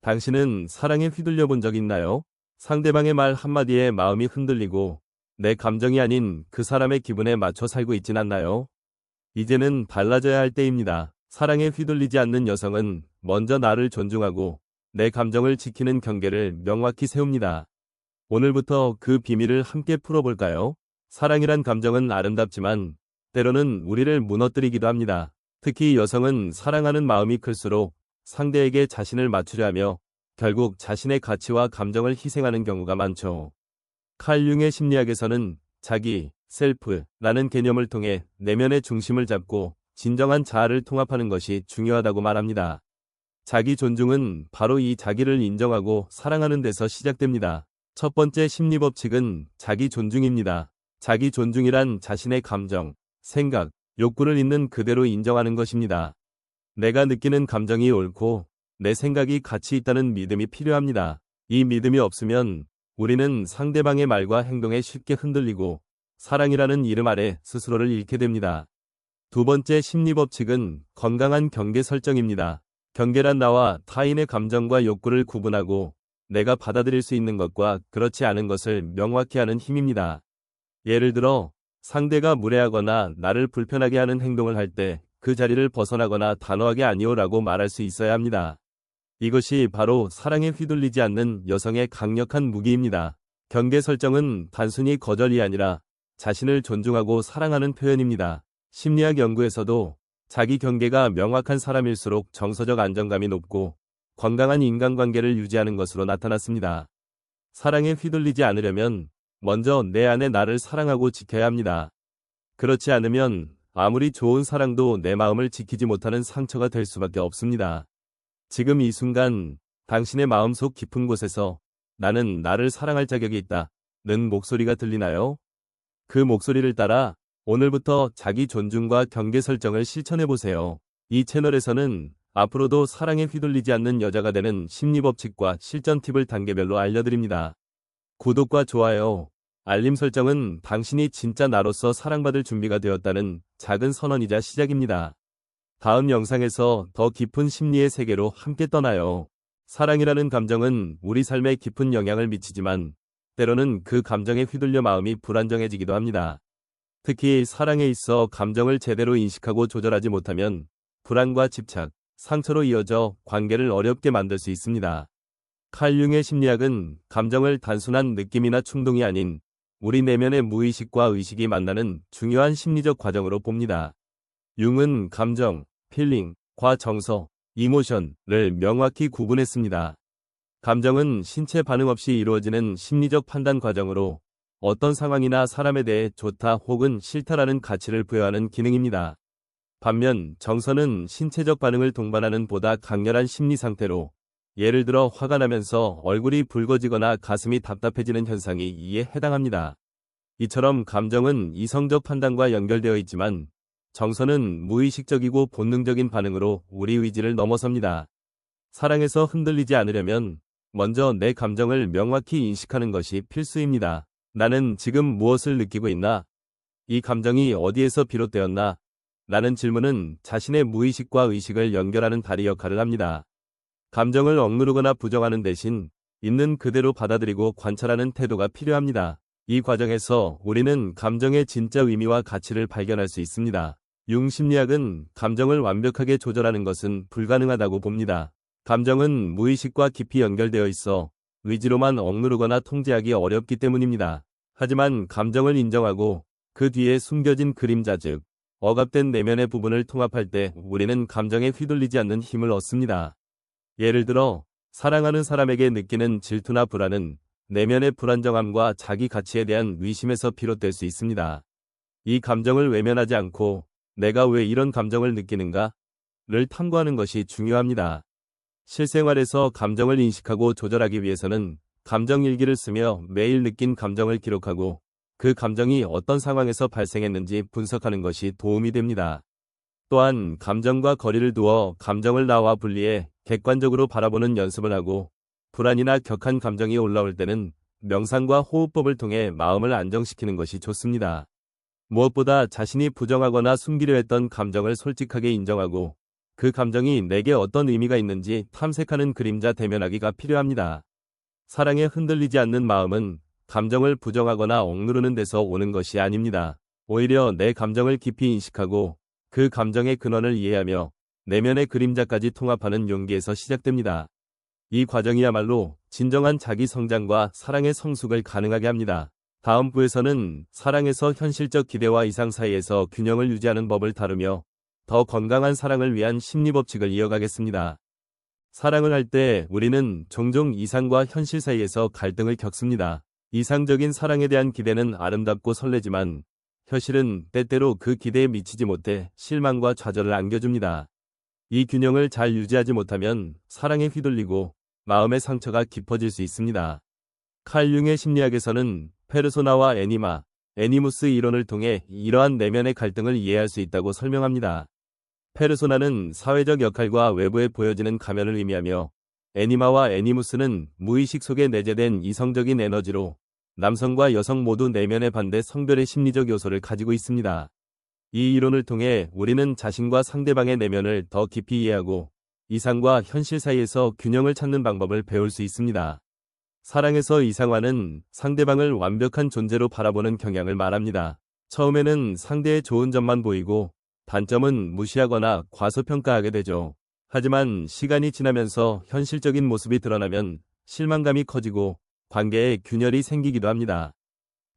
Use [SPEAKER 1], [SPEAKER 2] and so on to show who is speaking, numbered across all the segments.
[SPEAKER 1] 당신은 사랑에 휘둘려 본 적 있나요? 상대방의 말 한마디에 마음이 흔들리고 내 감정이 아닌 그 사람의 기분에 맞춰 살고 있진 않나요? 이제는 달라져야 할 때입니다. 사랑에 휘둘리지 않는 여성은 먼저 나를 존중하고 내 감정을 지키는 경계를 명확히 세웁니다. 오늘부터 그 비밀을 함께 풀어볼까요? 사랑이란 감정은 아름답지만 때로는 우리를 무너뜨리기도 합니다. 특히 여성은 사랑하는 마음이 클수록 상대에게 자신을 맞추려 하며 결국 자신의 가치와 감정을 희생하는 경우가 많죠. 칼 융의 심리학에서는 자기, 셀프라는 개념을 통해 내면의 중심을 잡고 진정한 자아를 통합하는 것이 중요하다고 말합니다. 자기 존중은 바로 이 자기를 인정하고 사랑하는 데서 시작됩니다. 첫 번째 심리 법칙은 자기 존중입니다. 자기 존중이란 자신의 감정, 생각, 욕구를 있는 그대로 인정하는 것입니다. 내가 느끼는 감정이 옳고 내 생각이 가치 있다는 믿음이 필요합니다. 이 믿음이 없으면 우리는 상대방의 말과 행동에 쉽게 흔들리고 사랑이라는 이름 아래 스스로를 잃게 됩니다. 두 번째 심리 법칙은 건강한 경계 설정입니다. 경계란 나와 타인의 감정과 욕구를 구분하고 내가 받아들일 수 있는 것과 그렇지 않은 것을 명확히 하는 힘입니다. 예를 들어 상대가 무례하거나 나를 불편하게 하는 행동을 할 때 그 자리를 벗어나거나 단호하게 아니오라고 말할 수 있어야 합니다. 이것이 바로 사랑에 휘둘리지 않는 여성의 강력한 무기입니다. 경계 설정은 단순히 거절이 아니라 자신을 존중하고 사랑하는 표현입니다. 심리학 연구에서도 자기 경계가 명확한 사람일수록 정서적 안정감이 높고 건강한 인간관계를 유지하는 것으로 나타났습니다. 사랑에 휘둘리지 않으려면 먼저 내 안에 나를 사랑하고 지켜야 합니다. 그렇지 않으면 아무리 좋은 사랑도 내 마음을 지키지 못하는 상처가 될 수밖에 없습니다. 지금 이 순간 당신의 마음속 깊은 곳에서 나는 나를 사랑할 자격이 있다는 목소리가 들리나요? 그 목소리를 따라 오늘부터 자기 존중과 경계 설정을 실천해보세요. 이 채널에서는 앞으로도 사랑에 휘둘리지 않는 여자가 되는 심리법칙과 실전 팁을 단계별로 알려드립니다. 구독과 좋아요, 알림 설정은 당신이 진짜 나로서 사랑받을 준비가 되었다는 작은 선언이자 시작입니다. 다음 영상에서 더 깊은 심리의 세계로 함께 떠나요. 사랑이라는 감정은 우리 삶에 깊은 영향을 미치지만 때로는 그 감정에 휘둘려 마음이 불안정해지기도 합니다. 특히 사랑에 있어 감정을 제대로 인식하고 조절하지 못하면 불안과 집착, 상처로 이어져 관계를 어렵게 만들 수 있습니다. 칼 융의 심리학은 감정을 단순한 느낌이나 충동이 아닌 우리 내면의 무의식과 의식이 만나는 중요한 심리적 과정으로 봅니다. 융은 감정, 필링과 정서, 이모션을 명확히 구분했습니다. 감정은 신체 반응 없이 이루어지는 심리적 판단 과정으로 어떤 상황이나 사람에 대해 좋다 혹은 싫다라는 가치를 부여하는 기능입니다. 반면 정서는 신체적 반응을 동반하는 보다 강렬한 심리 상태로 예를 들어 화가 나면서 얼굴이 붉어지거나 가슴이 답답해지는 현상이 이에 해당합니다. 이처럼 감정은 이성적 판단과 연결되어 있지만 정서는 무의식적이고 본능적인 반응으로 우리 의지를 넘어섭니다. 사랑에서 흔들리지 않으려면 먼저 내 감정을 명확히 인식하는 것이 필수입니다. 나는 지금 무엇을 느끼고 있나? 이 감정이 어디에서 비롯되었나? 라는 질문은 자신의 무의식과 의식을 연결하는 다리 역할을 합니다. 감정을 억누르거나 부정하는 대신 있는 그대로 받아들이고 관찰하는 태도가 필요합니다. 이 과정에서 우리는 감정의 진짜 의미와 가치를 발견할 수 있습니다. 융 심리학은 감정을 완벽하게 조절하는 것은 불가능하다고 봅니다. 감정은 무의식과 깊이 연결되어 있어 의지로만 억누르거나 통제하기 어렵기 때문입니다. 하지만 감정을 인정하고 그 뒤에 숨겨진 그림자 즉 억압된 내면의 부분을 통합할 때 우리는 감정에 휘둘리지 않는 힘을 얻습니다. 예를 들어 사랑하는 사람에게 느끼는 질투나 불안은 내면의 불안정함과 자기 가치에 대한 의심에서 비롯될 수 있습니다. 이 감정을 외면하지 않고 내가 왜 이런 감정을 느끼는가를 탐구하는 것이 중요합니다. 실생활에서 감정을 인식하고 조절하기 위해서는 감정일기를 쓰며 매일 느낀 감정을 기록하고 그 감정이 어떤 상황에서 발생했는지 분석하는 것이 도움이 됩니다. 또한 감정과 거리를 두어 감정을 나와 분리해 객관적으로 바라보는 연습을 하고 불안이나 격한 감정이 올라올 때는 명상과 호흡법을 통해 마음을 안정시키는 것이 좋습니다. 무엇보다 자신이 부정하거나 숨기려 했던 감정을 솔직하게 인정하고 그 감정이 내게 어떤 의미가 있는지 탐색하는 그림자 대면하기가 필요합니다. 사랑에 흔들리지 않는 마음은 감정을 부정하거나 억누르는 데서 오는 것이 아닙니다. 오히려 내 감정을 깊이 인식하고 그 감정의 근원을 이해하며 내면의 그림자까지 통합하는 용기에서 시작됩니다. 이 과정이야말로 진정한 자기 성장과 사랑의 성숙을 가능하게 합니다. 다음 부에서는 사랑에서 현실적 기대와 이상 사이에서 균형을 유지하는 법을 다루며 더 건강한 사랑을 위한 심리법칙을 이어가겠습니다. 사랑을 할 때 우리는 종종 이상과 현실 사이에서 갈등을 겪습니다. 이상적인 사랑에 대한 기대는 아름답고 설레지만 현실은 때때로 그 기대에 미치지 못해 실망과 좌절을 안겨줍니다. 이 균형을 잘 유지하지 못하면 사랑에 휘둘리고 마음의 상처가 깊어질 수 있습니다. 칼 융의 심리학에서는 페르소나와 애니무스 이론을 통해 이러한 내면의 갈등을 이해할 수 있다고 설명합니다. 페르소나는 사회적 역할과 외부에 보여지는 가면을 의미하며 애니마와 애니무스는 무의식 속에 내재된 이성적인 에너지로 남성과 여성 모두 내면의 반대 성별의 심리적 요소를 가지고 있습니다. 이 이론을 통해 우리는 자신과 상대방의 내면을 더 깊이 이해하고 이상과 현실 사이에서 균형을 찾는 방법을 배울 수 있습니다. 사랑에서 이상화는 상대방을 완벽한 존재로 바라보는 경향을 말합니다. 처음에는 상대의 좋은 점만 보이고 단점은 무시하거나 과소평가하게 되죠. 하지만 시간이 지나면서 현실적인 모습이 드러나면 실망감이 커지고 관계에 균열이 생기기도 합니다.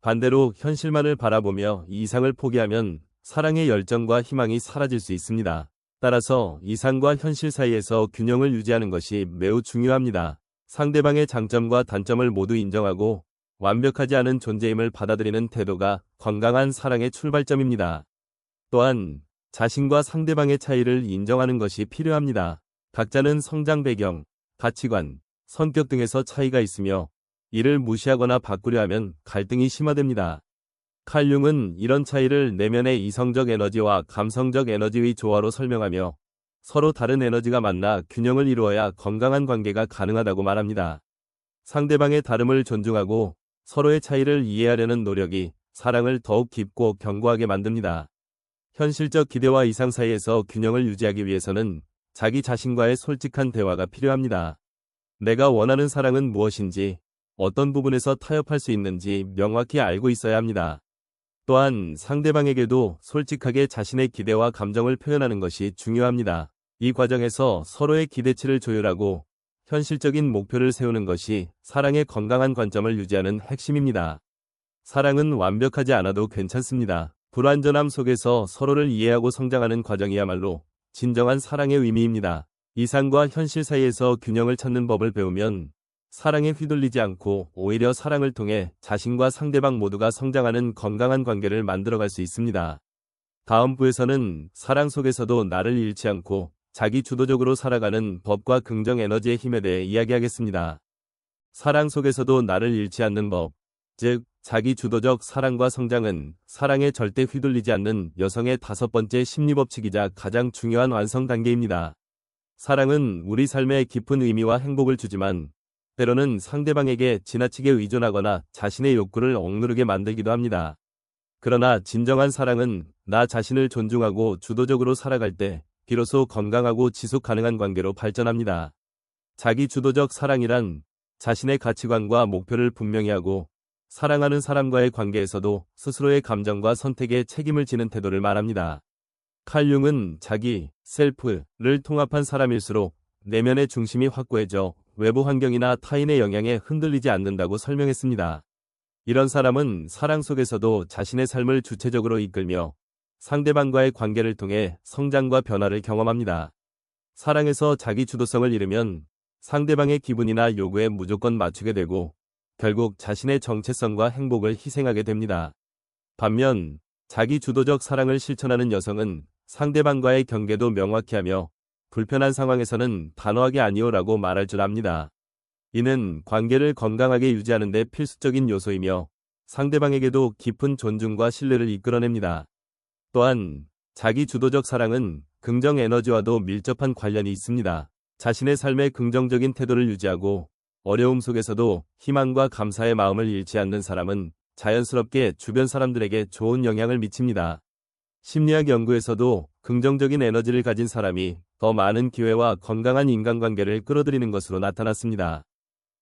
[SPEAKER 1] 반대로 현실만을 바라보며 이상을 포기하면 사랑의 열정과 희망이 사라질 수 있습니다. 따라서 이상과 현실 사이에서 균형을 유지하는 것이 매우 중요합니다. 상대방의 장점과 단점을 모두 인정하고 완벽하지 않은 존재임을 받아들이는 태도가 건강한 사랑의 출발점입니다. 또한 자신과 상대방의 차이를 인정하는 것이 필요합니다. 각자는 성장 배경, 가치관, 성격 등에서 차이가 있으며 이를 무시하거나 바꾸려 하면 갈등이 심화됩니다. 칼 융은 이런 차이를 내면의 이성적 에너지와 감성적 에너지의 조화로 설명하며 서로 다른 에너지가 만나 균형을 이루어야 건강한 관계가 가능하다고 말합니다. 상대방의 다름을 존중하고 서로의 차이를 이해하려는 노력이 사랑을 더욱 깊고 견고하게 만듭니다. 현실적 기대와 이상 사이에서 균형을 유지하기 위해서는 자기 자신과의 솔직한 대화가 필요합니다. 내가 원하는 사랑은 무엇인지, 어떤 부분에서 타협할 수 있는지 명확히 알고 있어야 합니다. 또한 상대방에게도 솔직하게 자신의 기대와 감정을 표현하는 것이 중요합니다. 이 과정에서 서로의 기대치를 조율하고 현실적인 목표를 세우는 것이 사랑의 건강한 관점을 유지하는 핵심입니다. 사랑은 완벽하지 않아도 괜찮습니다. 불완전함 속에서 서로를 이해하고 성장하는 과정이야말로 진정한 사랑의 의미입니다. 이상과 현실 사이에서 균형을 찾는 법을 배우면 사랑에 휘둘리지 않고 오히려 사랑을 통해 자신과 상대방 모두가 성장하는 건강한 관계를 만들어갈 수 있습니다. 다음 부에서는 사랑 속에서도 나를 잃지 않고 자기 주도적으로 살아가는 법과 긍정 에너지의 힘에 대해 이야기하겠습니다. 사랑 속에서도 나를 잃지 않는 법, 즉 자기 주도적 사랑과 성장은 사랑에 절대 휘둘리지 않는 여성의 5번째 심리법칙이자 가장 중요한 완성 단계입니다. 사랑은 우리 삶에 깊은 의미와 행복을 주지만 때로는 상대방에게 지나치게 의존하거나 자신의 욕구를 억누르게 만들기도 합니다. 그러나 진정한 사랑은 나 자신을 존중하고 주도적으로 살아갈 때 비로소 건강하고 지속 가능한 관계로 발전합니다. 자기 주도적 사랑이란 자신의 가치관과 목표를 분명히 하고 사랑하는 사람과의 관계에서도 스스로의 감정과 선택에 책임을 지는 태도를 말합니다. 칼 융은 자기, 셀프를 통합한 사람일수록 내면의 중심이 확고해져 외부 환경이나 타인의 영향에 흔들리지 않는다고 설명했습니다. 이런 사람은 사랑 속에서도 자신의 삶을 주체적으로 이끌며 상대방과의 관계를 통해 성장과 변화를 경험합니다. 사랑에서 자기 주도성을 잃으면 상대방의 기분이나 요구에 무조건 맞추게 되고 결국 자신의 정체성과 행복을 희생하게 됩니다. 반면 자기 주도적 사랑을 실천하는 여성은 상대방과의 경계도 명확히 하며 불편한 상황에서는 단호하게 아니오라고 말할 줄 압니다. 이는 관계를 건강하게 유지하는 데 필수적인 요소이며 상대방에게도 깊은 존중과 신뢰를 이끌어냅니다. 또한 자기 주도적 사랑은 긍정 에너지와도 밀접한 관련이 있습니다. 자신의 삶에 긍정적인 태도를 유지하고 어려움 속에서도 희망과 감사의 마음을 잃지 않는 사람은 자연스럽게 주변 사람들에게 좋은 영향을 미칩니다. 심리학 연구에서도 긍정적인 에너지를 가진 사람이 더 많은 기회와 건강한 인간관계를 끌어들이는 것으로 나타났습니다.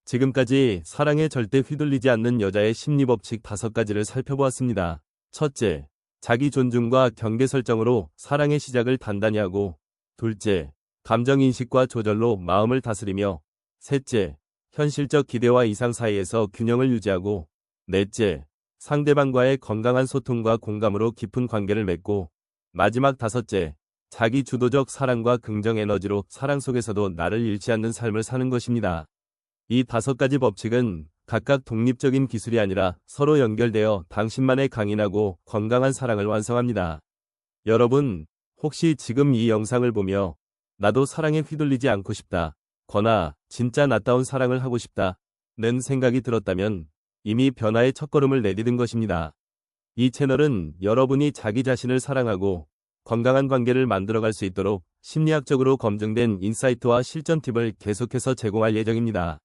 [SPEAKER 1] 지금까지 사랑에 절대 휘둘리지 않는 여자의 심리법칙 5가지를 살펴보았습니다. 첫째, 자기 존중과 경계 설정으로 사랑의 시작을 단단히 하고, 둘째, 감정인식과 조절로 마음을 다스리며, 셋째, 현실적 기대와 이상 사이에서 균형을 유지하고, 넷째, 상대방과의 건강한 소통과 공감으로 깊은 관계를 맺고, 마지막 다섯째, 자기 주도적 사랑과 긍정 에너지로 사랑 속에서도 나를 잃지 않는 삶을 사는 것입니다. 이 5가지 법칙은 각각 독립적인 기술이 아니라 서로 연결되어 당신만의 강인하고 건강한 사랑을 완성합니다. 여러분, 혹시 지금 이 영상을 보며 나도 사랑에 휘둘리지 않고 싶다, 거나 진짜 낫다운 사랑을 하고 싶다, 는 생각이 들었다면 이미 변화의 첫걸음을 내디딘 것입니다. 이 채널은 여러분이 자기 자신을 사랑하고 건강한 관계를 만들어갈 수 있도록 심리학적으로 검증된 인사이트와 실전 팁을 계속해서 제공할 예정입니다.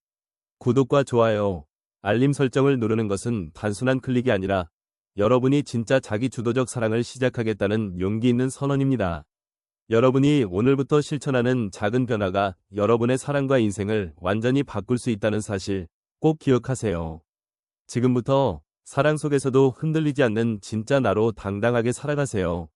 [SPEAKER 1] 구독과 좋아요, 알림 설정을 누르는 것은 단순한 클릭이 아니라 여러분이 진짜 자기 주도적 사랑을 시작하겠다는 용기 있는 선언입니다. 여러분이 오늘부터 실천하는 작은 변화가 여러분의 사랑과 인생을 완전히 바꿀 수 있다는 사실 꼭 기억하세요. 지금부터 사랑 속에서도 흔들리지 않는 진짜 나로 당당하게 살아가세요.